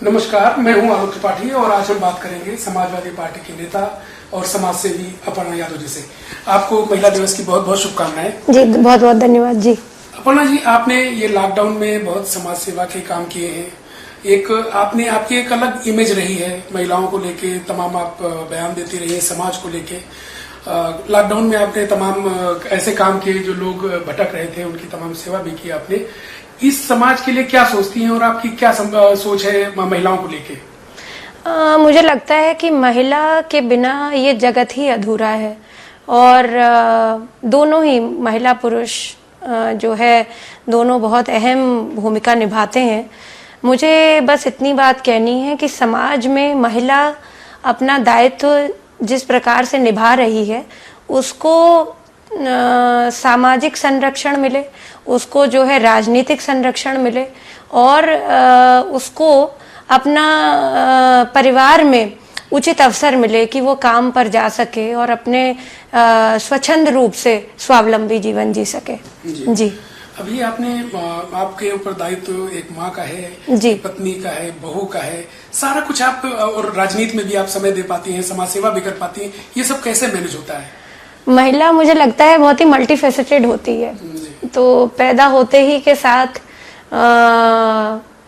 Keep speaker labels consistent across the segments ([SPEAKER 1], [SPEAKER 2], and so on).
[SPEAKER 1] नमस्कार, मैं हूं आलोक त्रिपाठी और आज हम बात करेंगे समाजवादी पार्टी के नेता और समाज सेवी अपर्णा यादव जी से। आपको महिला दिवस की बहुत बहुत शुभकामनाएं।
[SPEAKER 2] जी बहुत बहुत धन्यवाद जी।
[SPEAKER 1] अपर्णा जी, आपने ये लॉकडाउन में बहुत समाज सेवा के काम किए हैं। आपकी एक अलग इमेज रही है महिलाओं को लेके, तमाम आप बयान देती रही है समाज को लेके। लॉकडाउन में आपने तमाम ऐसे काम किए जो लोग भटक रहे थे, उनकी तमाम सेवा भी की आपने। इस समाज के लिए क्या सोचती हैं और आपकी क्या सोच है महिलाओं को लेके?
[SPEAKER 2] मुझे लगता है कि महिला के बिना ये जगत ही अधूरा है और दोनों ही महिला पुरुष जो है दोनों बहुत अहम भूमिका निभाते हैं। मुझे बस इतनी बात कहनी है कि समाज में महिला अपना दायित्व जिस प्रकार से निभा रही है उसको सामाजिक संरक्षण मिले, उसको जो है राजनीतिक संरक्षण मिले और उसको अपना परिवार में उचित अवसर मिले कि वो काम पर जा सके और अपने स्वच्छंद रूप से स्वावलंबी जीवन जी सके। जी
[SPEAKER 1] अभी आपके ऊपर दायित्व एक माँ का है,
[SPEAKER 2] जी,
[SPEAKER 1] पत्नी का है, बहू का है, सारा कुछ आप, और राजनीति में भी आप समय दे पाती हैं, समाज सेवा भी कर पाती हैं। ये सब कैसे मैनेज होता है?
[SPEAKER 2] महिला मुझे लगता है बहुत ही मल्टीफेसेटेड होती है। तो पैदा होते ही के साथ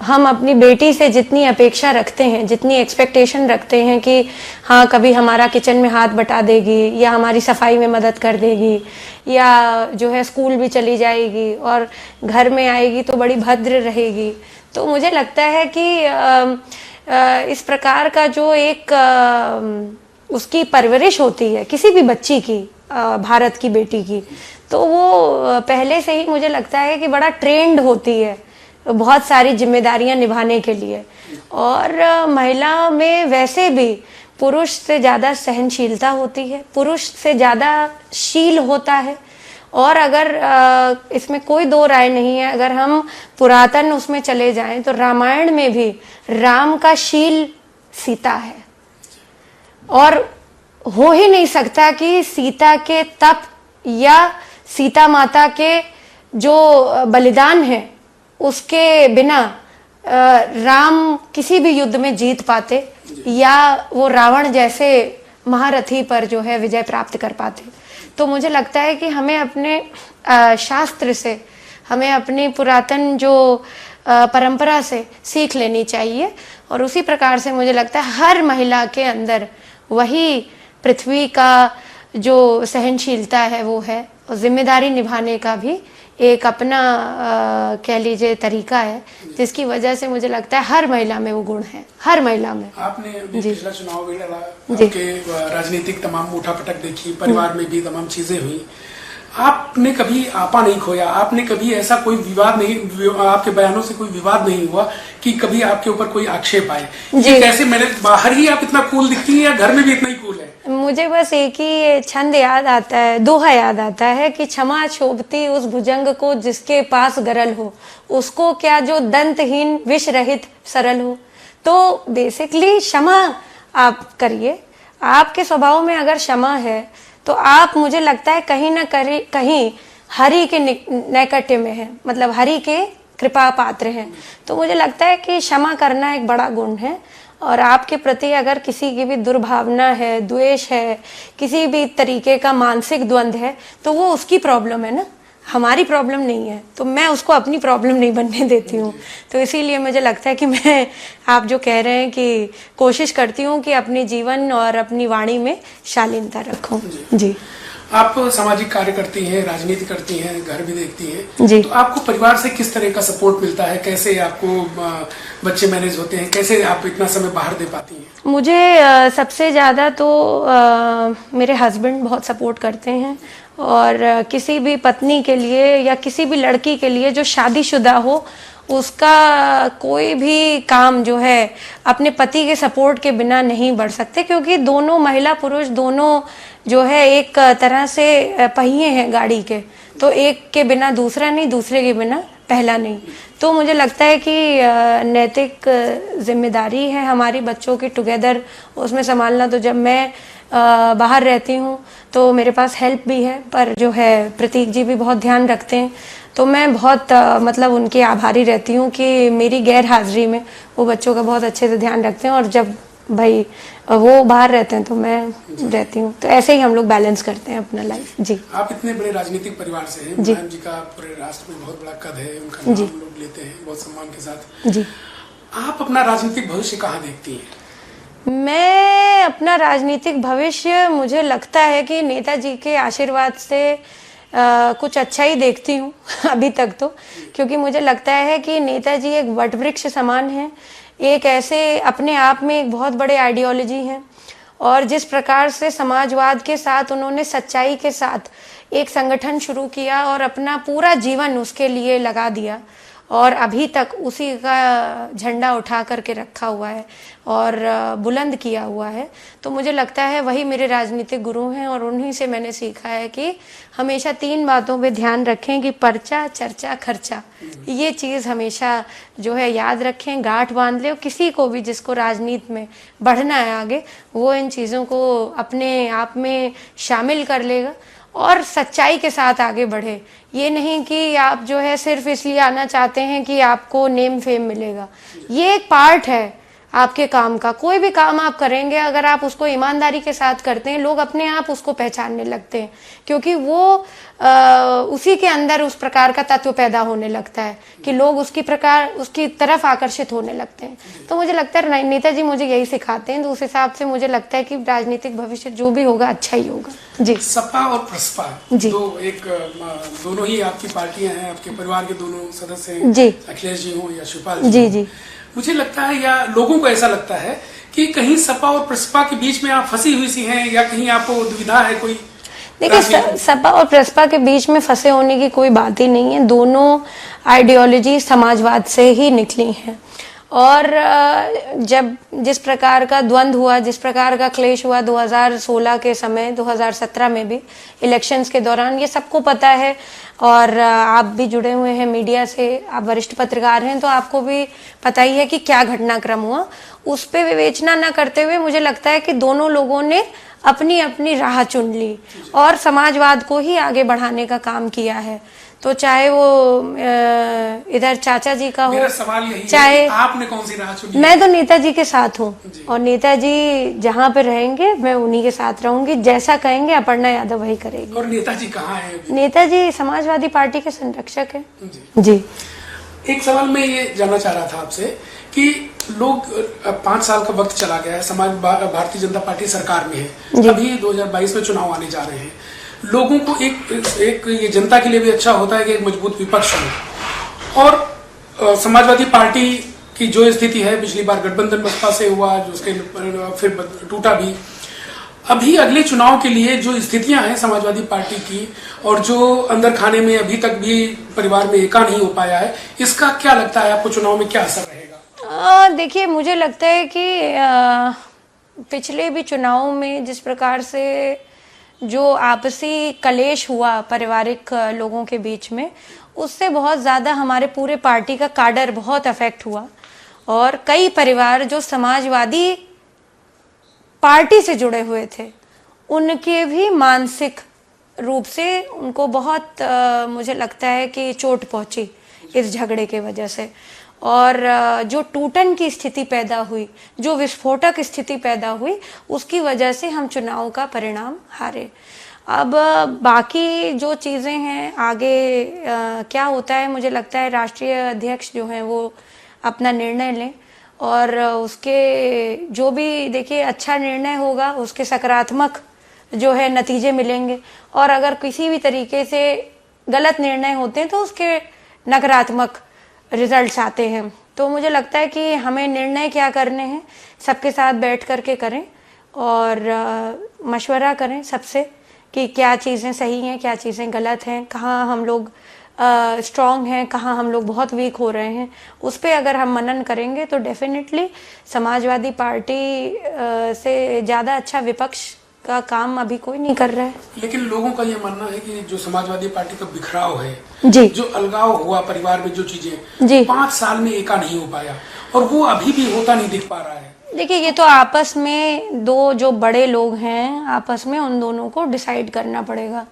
[SPEAKER 2] हम अपनी बेटी से जितनी अपेक्षा रखते हैं, जितनी एक्सपेक्टेशन रखते हैं कि हाँ कभी हमारा किचन में हाथ बटा देगी या हमारी सफाई में मदद कर देगी या जो है स्कूल भी चली जाएगी और घर में आएगी तो बड़ी भद्र रहेगी। तो मुझे लगता है कि इस प्रकार का जो एक उसकी परवरिश होती है किसी भी बच्ची की, भारत की बेटी की, तो वो पहले से ही मुझे लगता है कि बड़ा ट्रेंड होती है बहुत सारी जिम्मेदारियां निभाने के लिए। और महिला में वैसे भी पुरुष से ज्यादा सहनशीलता होती है, पुरुष से ज्यादा शील होता है। और अगर इसमें कोई दो राय नहीं है, अगर हम पुरातन उसमें चले जाएं तो रामायण में भी राम का शील सीता है और हो ही नहीं सकता कि सीता के तप या सीता माता के जो बलिदान है उसके बिना राम किसी भी युद्ध में जीत पाते या वो रावण जैसे महारथी पर जो है विजय प्राप्त कर पाते। तो मुझे लगता है कि हमें अपने शास्त्र से, हमें अपनी पुरातन जो परंपरा से सीख लेनी चाहिए और उसी प्रकार से मुझे लगता है हर महिला के अंदर वही पृथ्वी का जो सहनशीलता है वो है और जिम्मेदारी निभाने का भी एक अपना कह लीजिए तरीका है, जिसकी वजह से मुझे लगता है हर महिला में वो गुण है, हर महिला में।
[SPEAKER 1] आपने पिछला चुनाव भी लड़ा, आपके राजनीतिक तमाम उठापटक देखी, परिवार में भी तमाम चीजें हुई, आपने कभी आपा नहीं खोया, आपने कभी ऐसा कोई विवाद नहीं, आपके बयानों से कोई विवाद नहीं हुआ कि कभी आपके ऊपर कोई आक्षेप आए? ये कैसे, मैंने बाहर ही आप इतना कूल दिखती हैं या घर में भी इतना ही कूल है?
[SPEAKER 2] मुझे बस एक ही छंद याद आता है, दोहा याद आता है कि क्षमा शोभती उस भुजंग को जिसके पास गरल हो, उसको क्या जो दंतहीन विष रहित सरल हो। तो बेसिकली क्षमा आप करिए, आपके स्वभाव में अगर क्षमा है तो आप, मुझे लगता है कहीं ना कहीं हरि के नैकट्य में है, मतलब हरि के कृपा पात्र हैं। तो मुझे लगता है कि क्षमा करना एक बड़ा गुण है और आपके प्रति अगर किसी की भी दुर्भावना है, द्वेष है, किसी भी तरीके का मानसिक द्वंद्व है तो वो उसकी प्रॉब्लम है ना, हमारी प्रॉब्लम नहीं है। तो मैं उसको अपनी प्रॉब्लम नहीं बनने देती हूँ। तो इसीलिए मुझे लगता है कि मैं, आप जो कह रहे हैं कि कोशिश करती हूँ कि अपने जीवन और अपनी वाणी में शालीनता रखूं। जी
[SPEAKER 1] आप सामाजिक कार्य करती हैं, राजनीति करती हैं, घर भी देखती हैं,
[SPEAKER 2] जी।
[SPEAKER 1] तो आपको परिवार से किस तरह का सपोर्ट मिलता है? कैसे आपको बच्चे मैनेज होते हैं? कैसे आप इतना समय बाहर दे पाती हैं?
[SPEAKER 2] मुझे सबसे ज्यादा तो मेरे हस्बैंड बहुत सपोर्ट करते हैं और किसी भी पत्नी के लिए या किसी भी लड़की के लिए जो शादीशुदा हो उसका कोई भी काम जो है अपने पति के सपोर्ट के बिना नहीं बढ़ सकते, क्योंकि दोनों, महिला पुरुष दोनों जो है एक तरह से पहिए हैं गाड़ी के। तो एक के बिना दूसरा नहीं, दूसरे के बिना पहला नहीं। तो मुझे लगता है कि नैतिक जिम्मेदारी है हमारी बच्चों की टुगेदर उसमें संभालना। तो जब मैं बाहर रहती हूँ तो मेरे पास हेल्प भी है, पर जो है प्रतीक जी भी बहुत ध्यान रखते हैं। तो मैं बहुत मतलब उनकी आभारी रहती हूँ कि मेरी गैर हाजिरी में वो बच्चों का बहुत अच्छे से ध्यान रखते हैं, और जब भाई वो बाहर रहते हैं तो मैं रहती हूँ। तो ऐसे ही हम लोग बैलेंस करते हैं अपना लाइफ। जी,
[SPEAKER 1] आप इतने बड़े राजनीतिक परिवार से हैं, मुलायम जी का पूरे राष्ट्र में बहुत बड़ा कद है, उनका नाम लोग लेते हैं बहुत सम्मान के साथ। जी, आप अपना राजनीतिक भविष्य कहाँ देखती हैं?
[SPEAKER 2] मैं अपना राजनीतिक भविष्य, मुझे लगता है कि नेताजी के आशीर्वाद से कुछ अच्छा ही देखती हूँ अभी तक तो, क्योंकि मुझे लगता है कि नेताजी एक वटवृक्ष समान है, एक ऐसे अपने आप में एक बहुत बड़े आइडियोलॉजी हैं, और जिस प्रकार से समाजवाद के साथ उन्होंने सच्चाई के साथ एक संगठन शुरू किया और अपना पूरा जीवन उसके लिए लगा दिया, और अभी तक उसी का झंडा उठा करके रखा हुआ है और बुलंद किया हुआ है। तो मुझे लगता है वही मेरे राजनीतिक गुरु हैं, और उन्हीं से मैंने सीखा है कि हमेशा 3 बातों पे ध्यान रखें कि पर्चा, चर्चा, खर्चा, ये चीज़ हमेशा जो है याद रखें, गांठ बांध ले। किसी को भी जिसको राजनीति में बढ़ना है आगे, वो इन चीज़ों को अपने आप में शामिल कर लेगा और सच्चाई के साथ आगे बढ़े। ये नहीं कि आप जो है सिर्फ इसलिए आना चाहते हैं कि आपको नेम फेम मिलेगा। ये एक पार्ट है आपके काम का। कोई भी काम आप करेंगे, अगर आप उसको ईमानदारी के साथ करते हैं, लोग अपने आप उसको पहचानने लगते हैं, क्योंकि वो उसी के अंदर उस प्रकार का तत्व पैदा होने लगता है कि लोग उसकी तरफ आकर्षित होने लगते हैं। तो मुझे लगता है नेताजी मुझे यही सिखाते हैं। तो उस हिसाब से मुझे लगता है कि राजनीतिक भविष्य जो भी होगा अच्छा ही होगा। जी,
[SPEAKER 1] सपा और प्रसपा दोनों ही आपकी पार्टियां हैं, आपके परिवार के दोनों सदस्य हैं, जी, अखिलेश जी हो या शिवपाल जी, जी, मुझे लगता है या लोगों को ऐसा लगता है कि कहीं सपा और प्रसपा के बीच में आप फंसी हुई सी हैं, या कहीं आपको दुविधा है कोई?
[SPEAKER 2] देखिए, सपा और प्रसपा के बीच में फंसे होने की कोई बात ही नहीं है। दोनों आइडियोलॉजी समाजवाद से ही निकली हैं, और जब जिस प्रकार का द्वंद्व हुआ, जिस प्रकार का क्लेश हुआ 2016 के समय, 2017 में भी इलेक्शंस के दौरान, ये सबको पता है। और आप भी जुड़े हुए हैं मीडिया से, आप वरिष्ठ पत्रकार हैं, तो आपको भी पता ही है कि क्या घटनाक्रम हुआ। उस पे विवेचना न करते हुए मुझे लगता है कि दोनों लोगों ने अपनी अपनी राह चुन ली और समाजवाद को ही आगे बढ़ाने का काम किया है। तो चाहे वो इधर चाचा जी का हो,
[SPEAKER 1] सवाल यही
[SPEAKER 2] चाहे
[SPEAKER 1] है कि आपने कौन सी राह चुनी?
[SPEAKER 2] मैं तो नेताजी के साथ हूँ, और नेताजी जहाँ पे रहेंगे मैं उन्हीं के साथ रहूंगी। जैसा कहेंगे अपर्णा यादव वही करेगी।
[SPEAKER 1] और नेताजी कहाँ है?
[SPEAKER 2] नेताजी समाजवादी पार्टी के संरक्षक है। जी,
[SPEAKER 1] एक सवाल मैं ये जानना चाह रहा था आपसे कि लोग 5 साल का वक्त चला गया है, भारतीय जनता पार्टी सरकार में है, अभी 2022 में चुनाव आने जा रहे हैं। लोगों को एक ये जनता के लिए भी अच्छा होता है कि एक मजबूत विपक्ष हो, और समाजवादी पार्टी की जो स्थिति है, पिछली बार गठबंधन बसपा से हुआ, जो उसके फिर टूटा भी। अभी अगले चुनाव के लिए जो स्थितियां हैं समाजवादी पार्टी की, और जो अंदर खाने में अभी तक भी परिवार में एका नहीं हो पाया है, इसका क्या लगता है आपको, चुनाव में क्या असर रहेगा?
[SPEAKER 2] देखिए, मुझे लगता है कि पिछले भी चुनावों में जिस प्रकार से जो आपसी कलेश हुआ पारिवारिक लोगों के बीच में, उससे बहुत ज़्यादा हमारे पूरे पार्टी का काडर बहुत अफेक्ट हुआ, और कई परिवार जो समाजवादी पार्टी से जुड़े हुए थे, उनके भी मानसिक रूप से उनको बहुत मुझे लगता है कि चोट पहुंची इस झगड़े के वजह से, और जो टूटन की स्थिति पैदा हुई, जो विस्फोटक स्थिति पैदा हुई, उसकी वजह से हम चुनाव का परिणाम हारे। अब बाकी जो चीज़ें हैं आगे क्या होता है, मुझे लगता है राष्ट्रीय अध्यक्ष जो हैं वो अपना निर्णय लें, और उसके जो भी देखिए अच्छा निर्णय होगा उसके सकारात्मक जो है नतीजे मिलेंगे, और अगर किसी भी तरीके से गलत निर्णय होते हैं तो उसके नकारात्मक रिजल्ट्स आते हैं। तो मुझे लगता है कि हमें निर्णय क्या करने हैं सबके साथ बैठ करके करें, और मशवरा करें सबसे कि क्या चीज़ें सही हैं, क्या चीज़ें गलत हैं, कहाँ हम लोग स्ट्रॉन्ग हैं, कहाँ हम लोग बहुत वीक हो रहे हैं। उस पर अगर हम मनन करेंगे तो डेफिनेटली समाजवादी पार्टी से ज़्यादा अच्छा विपक्ष का काम अभी कोई नहीं कर रहा है।
[SPEAKER 1] लेकिन लोगों का ये मानना है कि जो समाजवादी पार्टी का बिखराव है,
[SPEAKER 2] जी
[SPEAKER 1] जो अलगाव हुआ परिवार में, जो चीजें
[SPEAKER 2] जी
[SPEAKER 1] 5 साल में एका नहीं हो पाया और वो अभी भी होता नहीं दिख पा रहा है।
[SPEAKER 2] देखिए, ये तो आपस में दो जो बड़े लोग हैं, आपस में उन दोनों को डिसाइड करना पड़ेगा।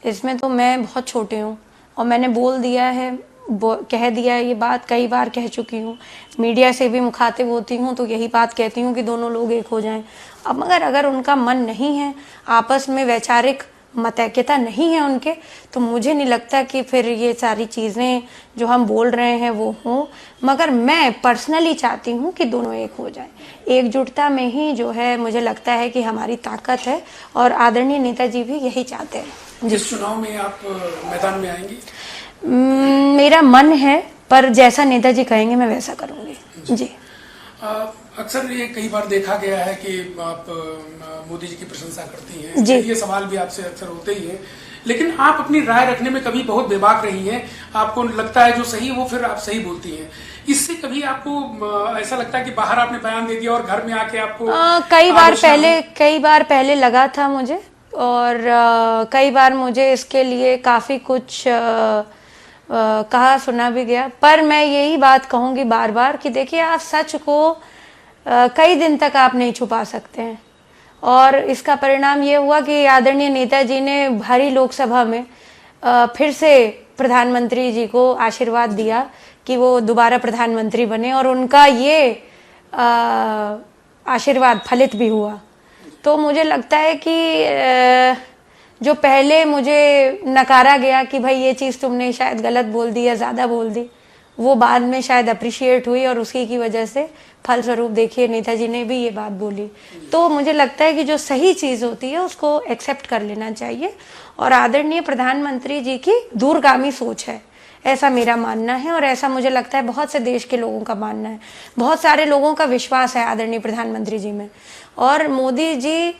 [SPEAKER 2] इसमें तो मैं बहुत छोटी हूँ और मैंने बोल दिया है, कह दिया है, ये बात कई बार कह चुकी हूँ। मीडिया से भी मुखातिब होती हूँ तो यही बात कहती हूँ कि दोनों लोग एक हो जाएं। अब मगर अगर उनका मन नहीं है, आपस में वैचारिक मतैक्यता नहीं है उनके, तो मुझे नहीं लगता कि फिर ये सारी चीज़ें जो हम बोल रहे हैं वो हों। मगर मैं पर्सनली चाहती हूँ कि दोनों एक हो जाएं। एकजुटता में ही जो है मुझे लगता है कि हमारी ताकत है और आदरणीय नेताजी भी यही चाहते हैं।
[SPEAKER 1] जिस चुनाव में आप मैदान में आएंगी?
[SPEAKER 2] मेरा मन है, पर जैसा नेताजी कहेंगे मैं वैसा करूँगी। जी।
[SPEAKER 1] अक्सर ये कई बार देखा गया है कि आप मोदी जी की प्रशंसा करती हैं,
[SPEAKER 2] जी।
[SPEAKER 1] ये सवाल भी आपसे अक्सर होते ही है, लेकिन आप अपनी राय रखने में कभी बहुत बेबाक रही हैं। आपको लगता है जो सही वो फिर आप सही बोलती हैं। इससे कभी आपको ऐसा लगता है कि बाहर आपने बयान दे दिया और घर में आके आपको
[SPEAKER 2] कई बार पहले लगा था मुझे, और कई बार मुझे इसके लिए काफी कुछ कहा सुना भी गया। पर मैं यही बात कहूंगी बार बार कि देखिए, आप सच को कई दिन तक आप नहीं छुपा सकते हैं। और इसका परिणाम ये हुआ कि आदरणीय नेताजी ने भारी लोकसभा में फिर से प्रधानमंत्री जी को आशीर्वाद दिया कि वो दोबारा प्रधानमंत्री बने, और उनका ये आशीर्वाद फलित भी हुआ। तो मुझे लगता है कि जो पहले मुझे नकारा गया कि भाई ये चीज़ तुमने शायद गलत बोल दी या ज़्यादा बोल दी, वो बाद में शायद अप्रिशिएट हुई और उसी की वजह से फलस्वरूप देखिए नेताजी ने भी ये बात बोली। तो मुझे लगता है कि जो सही चीज़ होती है उसको एक्सेप्ट कर लेना चाहिए, और आदरणीय प्रधानमंत्री जी की दूरगामी सोच है, ऐसा मेरा मानना है। और ऐसा मुझे लगता है बहुत से देश के लोगों का मानना है, बहुत सारे लोगों का विश्वास है आदरणीय प्रधानमंत्री जी में। और मोदी जी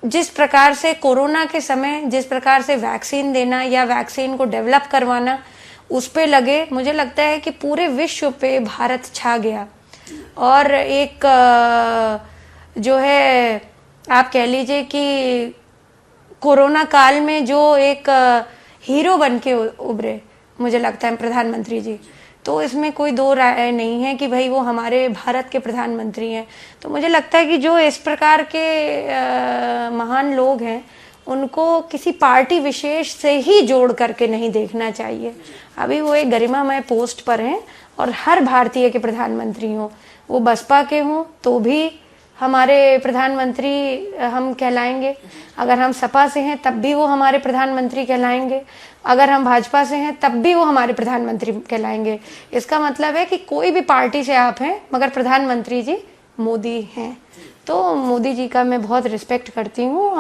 [SPEAKER 2] जिस प्रकार से कोरोना के समय जिस प्रकार से वैक्सीन देना या वैक्सीन को डेवलप करवाना उस पे लगे, मुझे लगता है कि पूरे विश्व पे भारत छा गया। और एक जो है आप कह लीजिए कि कोरोना काल में जो एक हीरो बन के उभरे, मुझे लगता है प्रधानमंत्री जी, तो इसमें कोई दो राय नहीं है कि भाई वो हमारे भारत के प्रधानमंत्री हैं। तो मुझे लगता है कि जो इस प्रकार के महान लोग हैं उनको किसी पार्टी विशेष से ही जोड़ करके नहीं देखना चाहिए। अभी वो एक गरिमामय पोस्ट पर हैं और हर भारतीय के प्रधानमंत्री हों, वो बसपा के हों तो भी हमारे प्रधानमंत्री हम कहलाएंगे, अगर हम सपा से हैं तब भी वो हमारे प्रधानमंत्री कहलाएंगे, अगर हम भाजपा से हैं तब भी वो हमारे प्रधानमंत्री कहलाएंगे। इसका मतलब है कि कोई भी पार्टी से आप हैं मगर प्रधानमंत्री जी मोदी हैं। तो मोदी जी का मैं बहुत रिस्पेक्ट करती हूँ,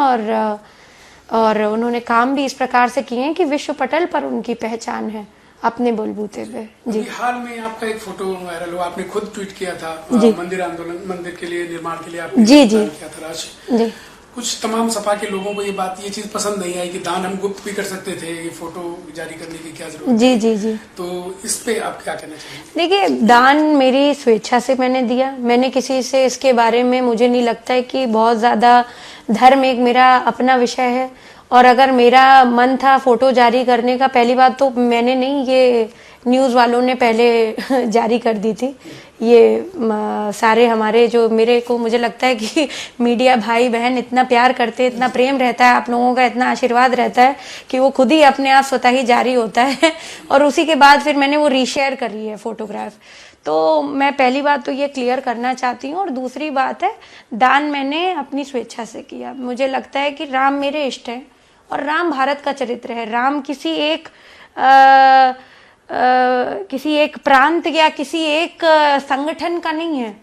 [SPEAKER 2] और उन्होंने काम भी इस प्रकार से किए हैं कि विश्व पटल पर उनकी पहचान है अपने बलबूते पे। जी।
[SPEAKER 1] हाल में आपका एक फोटो वायरल हुआ, आपने खुद ट्वीट किया था, मंदिर आंदोलन, मंदिर के लिए निर्माण के लिए आपने किया था राशि।
[SPEAKER 2] जी।
[SPEAKER 1] कुछ तमाम सपा के लोगों को ये चीज पसंद नहीं आई कि दान हम गुप्त भी कर सकते थे, ये फोटो जारी करने की क्या जरूरत?
[SPEAKER 2] जी जी जी।
[SPEAKER 1] तो इस पे आप क्या कहना चाहिए?
[SPEAKER 2] देखिए, दान मेरी स्वेच्छा से मैंने दिया, मैंने किसी से इसके बारे में, मुझे नहीं लगता है कि बहुत ज्यादा, धर्म एक मेरा अपना विषय है। और अगर मेरा मन था फोटो जारी करने का, पहली बात तो मैंने नहीं, ये न्यूज़ वालों ने पहले जारी कर दी थी। ये सारे हमारे जो मेरे को मुझे लगता है कि मीडिया भाई बहन इतना प्यार करते, इतना प्रेम रहता है, आप लोगों का इतना आशीर्वाद रहता है कि वो खुद ही अपने आप स्वतः ही जारी होता है। और उसी के बाद फिर मैंने वो रीशेयर कर ली है फोटोग्राफ। तो मैं पहली बात तो ये क्लियर करना चाहती हूँ, और दूसरी बात है, दान मैंने अपनी स्वेच्छा से किया। मुझे लगता है कि राम मेरे इष्ट हैं और राम भारत का चरित्र है। राम किसी एक प्रांत या किसी एक संगठन का नहीं है,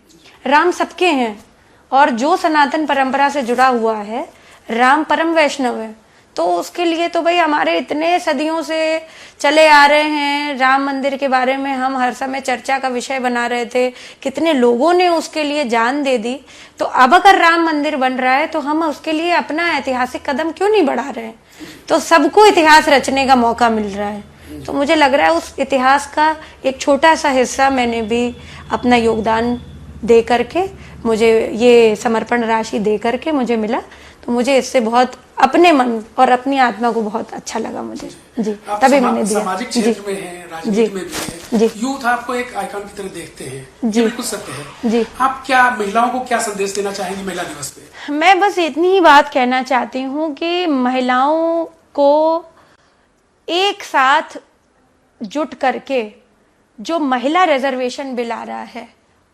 [SPEAKER 2] राम सबके हैं। और जो सनातन परंपरा से जुड़ा हुआ है, राम परम वैष्णव है। तो उसके लिए तो भाई हमारे इतने सदियों से चले आ रहे हैं, राम मंदिर के बारे में हम हर समय चर्चा का विषय बना रहे थे, कितने लोगों ने उसके लिए जान दे दी। तो अब अगर राम मंदिर बन रहा है तो हम उसके लिए अपना ऐतिहासिक कदम क्यों नहीं बढ़ा रहे? तो सबको इतिहास रचने का मौका मिल रहा है। तो मुझे लग रहा है उस इतिहास का एक छोटा सा हिस्सा मैंने भी अपना योगदान दे करके, मुझे ये समर्पण राशि दे करके मुझे मिला, तो तो मुझे इससे बहुत अपने मन और अपनी आत्मा को बहुत अच्छा लगा मुझे जी,
[SPEAKER 1] आप
[SPEAKER 2] तभी मैंने दिया।
[SPEAKER 1] सामाजिक क्षेत्र में हैं, राजनीति में भी हैं, यूथ आपको एक आइकॉन की तरह देखते हैं, ये बिल्कुल सत्य है
[SPEAKER 2] जी।
[SPEAKER 1] आप क्या महिलाओं को क्या संदेश देना चाहेंगी महिला दिवस पे?
[SPEAKER 2] मैं बस इतनी ही बात कहना चाहती हूँ कि महिलाओं को एक साथ जुट करके जो महिला रिजर्वेशन बिल आ रहा है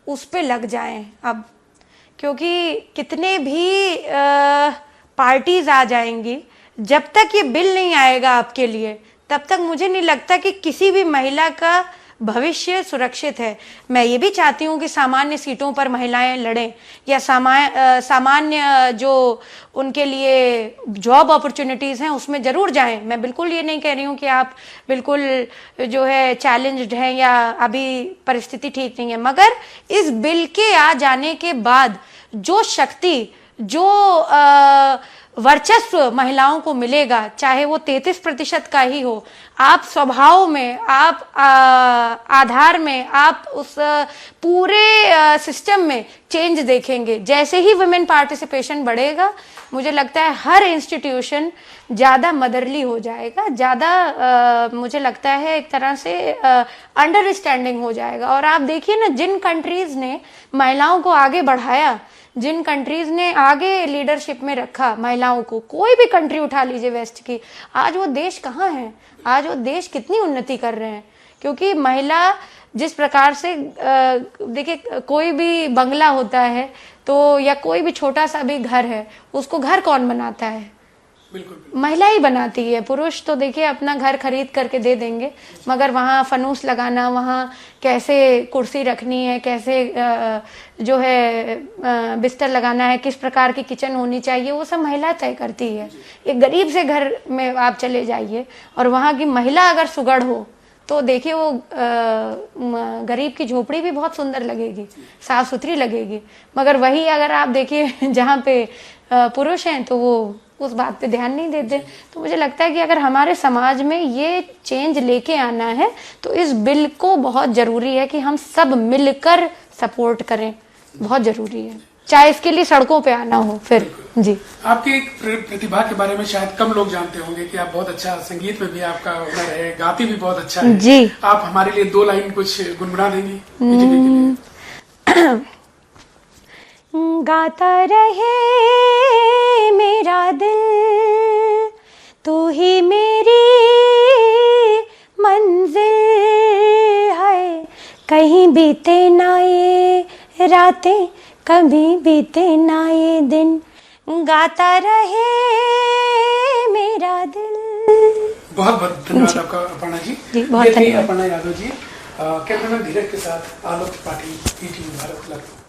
[SPEAKER 2] उस पे लग जाएं अब, क्योंकि कितने भी पार्टीज आ जाएंगी, जब तक ये बिल नहीं आएगा आपके लिए तब तक मुझे नहीं लगता कि किसी भी महिला का भविष्य सुरक्षित है। मैं ये भी चाहती हूँ कि सामान्य सीटों पर महिलाएं लड़ें या सामान्य जो उनके लिए जॉब अपॉर्चुनिटीज़ हैं उसमें ज़रूर जाएं। मैं बिल्कुल ये नहीं कह रही हूँ कि आप बिल्कुल जो है चैलेंज्ड हैं या अभी परिस्थिति ठीक नहीं है, मगर इस बिल के आ जाने के बाद जो शक्ति, जो वर्चस्व महिलाओं को मिलेगा, चाहे वो 33% का ही हो, आप स्वभाव में, आप आधार में, आप उस पूरे सिस्टम में चेंज देखेंगे। जैसे ही वुमेन पार्टिसिपेशन बढ़ेगा, मुझे लगता है हर इंस्टीट्यूशन ज़्यादा मदरली हो जाएगा, ज़्यादा मुझे लगता है एक तरह से अंडरस्टैंडिंग हो जाएगा। और आप देखिए ना, जिन कंट्रीज़ ने महिलाओं को आगे बढ़ाया, जिन कंट्रीज ने आगे लीडरशिप में रखा महिलाओं को, कोई भी कंट्री उठा लीजिए वेस्ट की, आज वो देश कहाँ है, आज वो देश कितनी उन्नति कर रहे हैं। क्योंकि महिला जिस प्रकार से देखिए, कोई भी बंगला होता है तो या कोई भी छोटा सा भी घर है, उसको घर कौन बनाता है?
[SPEAKER 1] बिल्कुल
[SPEAKER 2] महिला ही बनाती है। पुरुष तो देखिए अपना घर खरीद करके दे देंगे, मगर वहाँ फनूस लगाना, वहाँ कैसे कुर्सी रखनी है, कैसे जो है बिस्तर लगाना है, किस प्रकार की किचन होनी चाहिए, वो सब महिला तय करती है। एक गरीब से घर में आप चले जाइए और वहाँ की महिला अगर सुगढ़ हो तो देखिए वो गरीब की झोपड़ी भी बहुत सुंदर लगेगी, साफ सुथरी लगेगी। मगर वही अगर आप देखिए जहाँ पे पुरुष हैं तो वो उस बात पे ध्यान नहीं देते। तो मुझे लगता है कि अगर हमारे समाज में ये चेंज लेके आना है तो इस बिल को बहुत जरूरी है कि हम सब मिलकर सपोर्ट करें, बहुत जरूरी है, चाहे इसके लिए सड़कों पे आना हो फिर। जी,
[SPEAKER 1] आपकी एक प्रतिभा के बारे में शायद कम लोग जानते होंगे कि आप बहुत अच्छा संगीत में भी आपका हुनर है, गाती भी बहुत अच्छा है
[SPEAKER 2] जी।
[SPEAKER 1] आप हमारे लिए 2 लाइन कुछ गुनगुना देंगी बीजेपी के लिए?
[SPEAKER 2] गाता रहे मेरा दिल, तू ही मेरी मंजिल है, कहीं बीते ना ये रातें, कभी बीते ना ये दिन, गाता रहे मेरा दिल।
[SPEAKER 1] बहुत बहुत धन्यवाद आपका अपर्णा जी।
[SPEAKER 2] बहुत धन्यवाद
[SPEAKER 1] अपर्णा यादव जी, कैमरामैन धीरज के साथ आलोक त्रिपाठी, ईटीवी भारत।